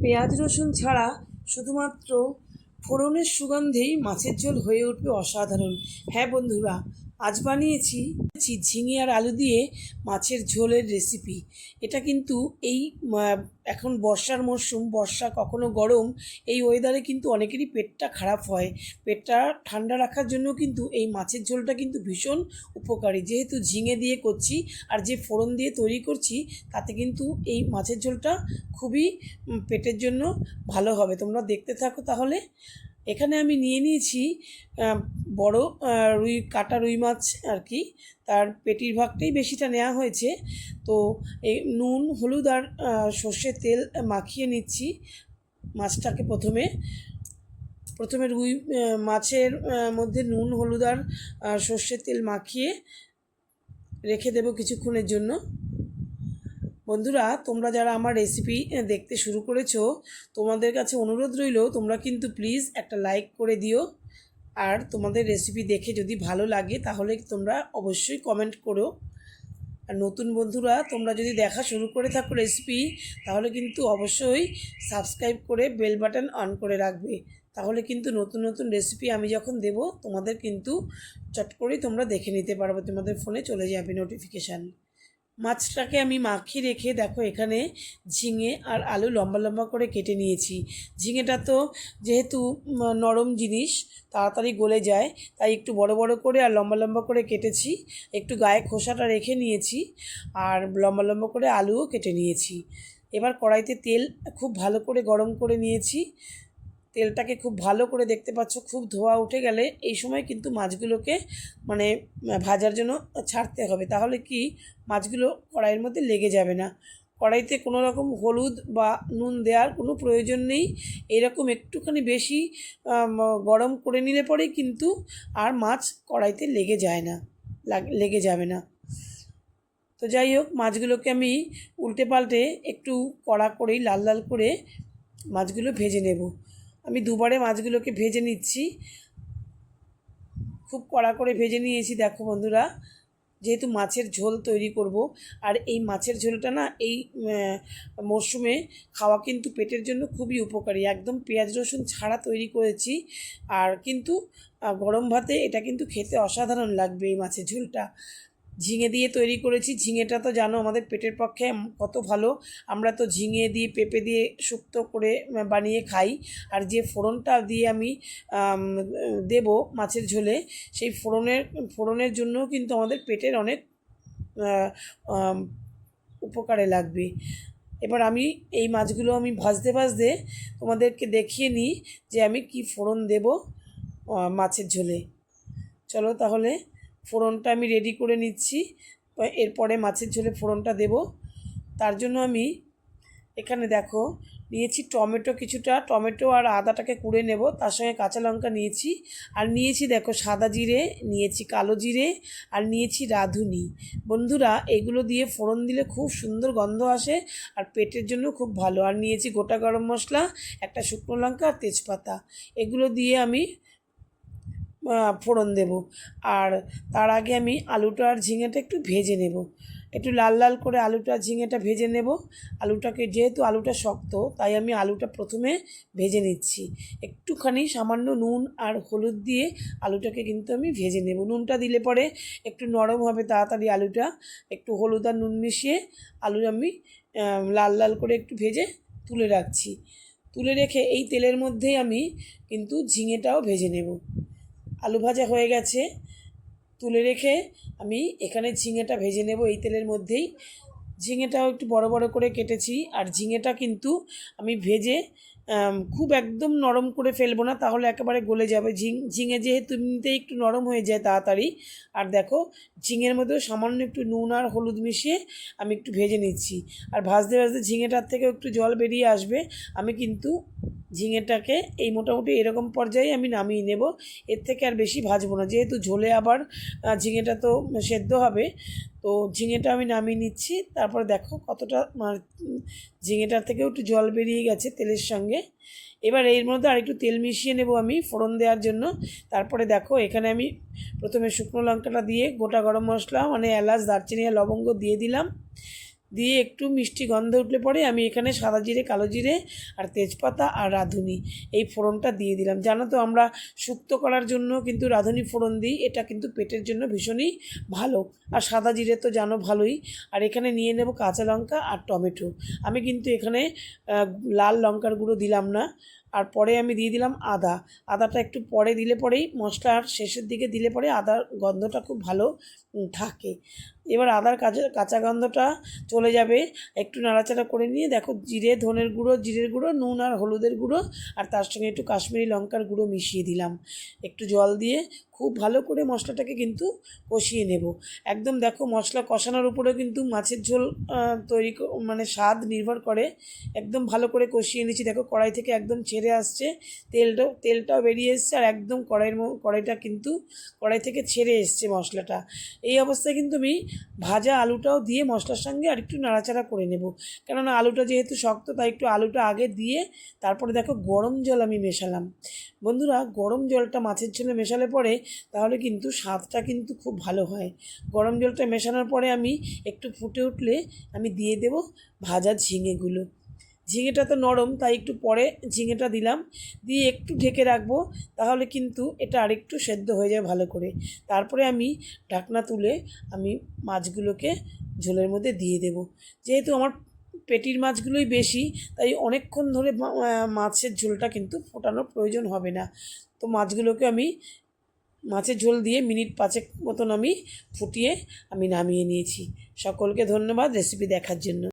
পেঁয়াজ রসুন ছাড়া শুধুমাত্র ফোড়নের সুগন্ধেই মাছের ঝোল হয়ে উঠবে অসাধারণ। হ্যাঁ বন্ধুরা, আজ বানিয়েছি ঝিঙে আর আলু দিয়ে মাছের ঝোলের রেসিপি। এটা কিন্তু এই এখন বর্ষার মরশুম, বর্ষা কখনো গরম, এই ওয়েদারে কিন্তু অনেকেরই পেটটা খারাপ হয়। পেটটা ঠান্ডা রাখার জন্য কিন্তু এই মাছের ঝোলটা কিন্তু ভীষণ উপকারী। যেহেতু ঝিঙে দিয়ে করছি আর যে ফোড়ন দিয়ে তৈরি করছি, তাতে কিন্তু এই মাছের ঝোলটা খুবই পেটের জন্য ভালো হবে। তোমরা দেখতে থাকো তাহলে। এখানে আমি নিয়ে নিয়েছি বড় কাটা রুই মাছ আর কি, তার পেটির ভাগটাই বেশিটা নেওয়া হয়েছে। তো এই নুন হলুদ আর সর্ষের তেল মাখিয়ে নিচ্ছি মাছটাকে। প্রথমে রুই মাছের মধ্যে নুন হলুদ আর সর্ষের তেল মাখিয়ে রেখে দেবো কিছুক্ষণের জন্য। বন্ধুরা, তোমরা যারা আমার রেসিপি দেখতে শুরু করেছো, তোমাদের কাছে অনুরোধ রইল তোমরা কিন্তু প্লিজ একটা লাইক করে দিও। আর তোমাদের রেসিপি দেখে যদি ভালো লাগে তাহলে তোমরা অবশ্যই কমেন্ট করো। আর নতুন বন্ধুরা, তোমরা যদি দেখা শুরু করে থাকো রেসিপি, তাহলে কিন্তু অবশ্যই সাবস্ক্রাইব করে বেল বাটন অন করে রাখবে। তাহলে কিন্তু নতুন নতুন রেসিপি আমি যখন দেব, তোমাদের কিন্তু চট করেই তোমরা দেখে নিতে পারবে, তোমাদের ফোনে চলে যাবে নোটিফিকেশান। মাছটাকে আমি মাখিয়ে রেখে দেখো এখানে ঝিঙে আর আলু লম্বা লম্বা করে কেটে নিয়েছি। ঝিঙেটা তো যেহেতু নরম জিনিস, তাড়াতাড়ি গলে যায়, তাই একটু বড় বড় করে আর লম্বা লম্বা করে কেটেছি। একটু গায়ে খোসাটা রেখে নিয়েছি আর লম্বা লম্বা করে আলুও কেটে নিয়েছি। এবার কড়াইতে তেল খুব ভালো করে গরম করে নিয়েছি। তেলটাকে খুব ভালো করে দেখতে পাচ্ছ খুব ধোয়া উঠে গেলে এই সময় কিন্তু মাছগুলোকে ভাজার জন্য ছাড়তে হবে, তাহলে কি মাছগুলো কড়াইয়ের মধ্যে লেগে যাবে না। কড়াইতে কোনো রকম হলুদ বা নুন দেওয়ার কোনো প্রয়োজন নেই। এরকম একটুখানি বেশি গরম করে নিলে পরেই কিন্তু আর মাছ কড়াইতে লেগে যাবে না। তো যাই হোক, মাছগুলোকে আমি উল্টে পাল্টে একটু কড়া করেই লাল লাল করে মাছগুলো ভেজে নেব। আমি দুবারে মাছগুলোকে ভেজে নিচ্ছি, খুব কড়া করে ভেজে নিয়েছি। দেখো বন্ধুরা, যেহেতু মাছের ঝোল তৈরি করব, আর এই মাছের ঝোলটা না এই মরশুমে খাওয়া কিন্তু পেটের জন্য খুবই উপকারী। একদম পেঁয়াজ রসুন ছাড়া তৈরি করেছি, আর কিন্তু গরম ভাতে এটা কিন্তু খেতে অসাধারণ লাগবে। এই মাছের ঝোলটা ঝিঙে দিয়ে তৈরি করেছি। ঝিঙেটা তো জানো আমাদের পেটের পক্ষে কত ভালো। আমরা তো ঝিঙে দিয়ে পেঁপে দিয়ে শুক্তো করে বানিয়ে খাই। আর যে ফোড়নটা দিয়ে আমি দেব মাছের ঝোলে, সেই ফোড়নের জন্যও কিন্তু আমাদের পেটের অনেক উপকারে লাগবে। এবার আমি এই মাছগুলো আমি ভাজতে ভাজতে তোমাদেরকে দেখিয়ে নিই যে আমি কি ফোড়ন দেব মাছের ঝোলে। চলো তাহলে ফোড়নটা আমি রেডি করে নিচ্ছি। এরপরে মাছের ঝোলে ফোড়নটা দেব। তার জন্য আমি এখানে দেখো নিয়েছি টমেটো, কিছুটা টমেটো আর আদাটাকে কুড়ে নেব। তার সঙ্গে কাঁচা লঙ্কা নিয়েছি, আর নিয়েছি দেখো সাদা জিরে, নিয়েছি কালো জিরে, আর নিয়েছি রাঁধুনি। বন্ধুরা, এগুলো দিয়ে ফোড়ন দিলে খুব সুন্দর গন্ধ আসে আর পেটের জন্য খুব ভালো। আর নিয়েছি গোটা গরম মশলা, একটা শুকনো লঙ্কা আর তেজপাতা। এগুলো দিয়ে আমি ফোড়ন দেব। আর তার আগে আমি আলুটা আর ঝিঙেটা একটু ভেজে নেব, একটু লাল লাল করে আলুটা ঝিঙেটা ভেজে নেব। আলুটাকে, যেহেতু আলুটা শক্ত, তাই আমি আলুটা প্রথমে ভেজে নিচ্ছি। একটুখানি সামান্য নুন আর হলুদ দিয়ে আলুটাকে কিন্তু আমি ভেজে নেব। নুনটা দিলে পরে একটু নরম হবে তাড়াতাড়ি আলুটা। একটু হলুদ আর নুন মিশিয়ে আলু আমি লাল লাল করে একটু ভেজে তুলে রাখছি। তুলে রেখে এই তেলের মধ্যেই আমি কিন্তু ঝিঙেটাও ভেজে নেব। আলু ভাজা হয়ে গেছে, তুলে রেখে আমি এখানে ঝিঙেটা ভেজে নেব এই তেলের মধ্যেই। ঝিঙেটাও একটু বড় বড় করে কেটেছি, আর ঝিঙেটা কিন্তু আমি ভেজে খুব একদম নরম করে ফেলবো না, তাহলে একেবারে গলে যাবে। ঝিঙে যেহেতু এমনিতেই একটু নরম হয়ে যায় তাড়াতাড়ি। আর দেখো, ঝিঙের মধ্যেও সামান্য একটু নুন আর হলুদ মিশিয়ে আমি একটু ভেজে নিচ্ছি। আর ভাজতে ভাজতে ঝিঙেটার থেকেও একটু জল বেরিয়ে আসবে। আমি কিন্তু ঝিঙেটাকে এই মোটামুটি এরকম পর্যায়ে আমি নামিয়ে নেব। এর থেকে আর বেশি ভাজবো না, যেহেতু ঝোলে আবার ঝিঙেটা তো সেদ্ধ হবে। তো ঝিঙেটা আমি নামিয়ে নিচ্ছি। তারপর দেখো কতটা ঝিঙেটার থেকেও একটু জল বেরিয়ে গেছে তেলের সঙ্গে। এবার এর মধ্যে আর একটু তেল মিশিয়ে নেব আমি ফোড়ন দেওয়ার জন্য। তারপরে দেখো এখানে আমি প্রথমে শুকনো লঙ্কাটা দিয়ে গোটা গরম মশলা মানে এলাচ দারচিনি আর লবঙ্গ দিয়ে দিলাম। দিয়ে একটু মিষ্টি গন্ধ উঠলে পরে আমি এখানে সাদা জিরে, কালো জিরে আর তেজপাতা আর রাঁধুনি এই ফোড়নটা দিয়ে দিলাম। জানো তো আমরা শুক্তো করার জন্য কিন্তু রাঁধুনি ফোড়ন দিই, এটা কিন্তু পেটের জন্য ভীষণই ভালো। আর সাদা জিরে তো জানো ভালোই। আর এখানে নিয়ে নেব কাঁচা লঙ্কা আর টমেটো। আমি কিন্তু এখানে লাল লঙ্কার গুঁড়ো দিলাম না। আর পরে আমি দিয়ে দিলাম আদা। আদাটা একটু পরে দিলে পরেই, মশলার শেষের দিকে দিলে পরে আদার গন্ধটা খুব ভালো থাকে। এবার আদার কাঁচা গন্ধটা চলে যাবে, একটু নাড়াচাড়া করে নিয়ে দেখো জিরে, ধনের গুঁড়ো, জিরের গুঁড়ো, নুন আর হলুদের গুঁড়ো আর তার সঙ্গে একটু কাশ্মীরি লঙ্কার গুঁড়ো মিশিয়ে দিলাম। একটু জল দিয়ে খুব ভালো করে মশলাটাকে কিন্তু কষিয়ে নেব। একদম দেখো মশলা কষানোর উপরে কিন্তু মাছের ঝোল মানে স্বাদ নির্ভর করে। একদম ভালো করে কষিয়ে নিচ্ছি, দেখো কড়াই থেকে একদম ছেড়ে আসছে, তেলটাও বেরিয়ে এসছে আর একদম কড়াইটা কিন্তু কড়াই থেকে ছেড়ে এসছে মশলাটা। এই অবস্থায় কিন্তু আমি ভাজা আলুটাও দিয়ে মশলার সঙ্গে আর একটু নাড়াচাড়া করে নেব, কেননা আলুটা যেহেতু শক্ত তাই একটু আলুটা আগে দিয়ে তারপরে দেখো গরম জল আমি মেশালাম। বন্ধুরা, গরম জলটা মাছের ঝোলে মেশালে পরে তাহলে কিন্তু স্বাদটা কিন্তু খুব ভালো হয়। গরম জলটা মেশানোর পরে আমি একটু ফুটে উঠলে আমি দিয়ে দেব ভাজা ঝিঙেগুলো। ঝিঙেটা তো নরম তাই একটু পরে ঝিঙেটা দিলাম, দিয়ে একটু ঢেকে রাখবো, তাহলে কিন্তু এটা আরেকটু সেদ্ধ হয়ে যায় ভালো করে। তারপরে আমি ঢাকনা তুলে আমি মাছগুলোকে ঝোলের মধ্যে দিয়ে দেব। যেহেতু আমার পেটির মাছগুলোই বেশি, তাই অনেকক্ষণ ধরে মাছের ঝোলটা কিন্তু ফোটানোর প্রয়োজন হবে না। তো মাছগুলোকে আমি মাছের ঝোল দিয়ে মিনিট 5 মতন আমি ফুটিয়ে আমি নামিয়ে নিয়েছি। সকলকে ধন্যবাদ রেসিপি দেখার জন্য।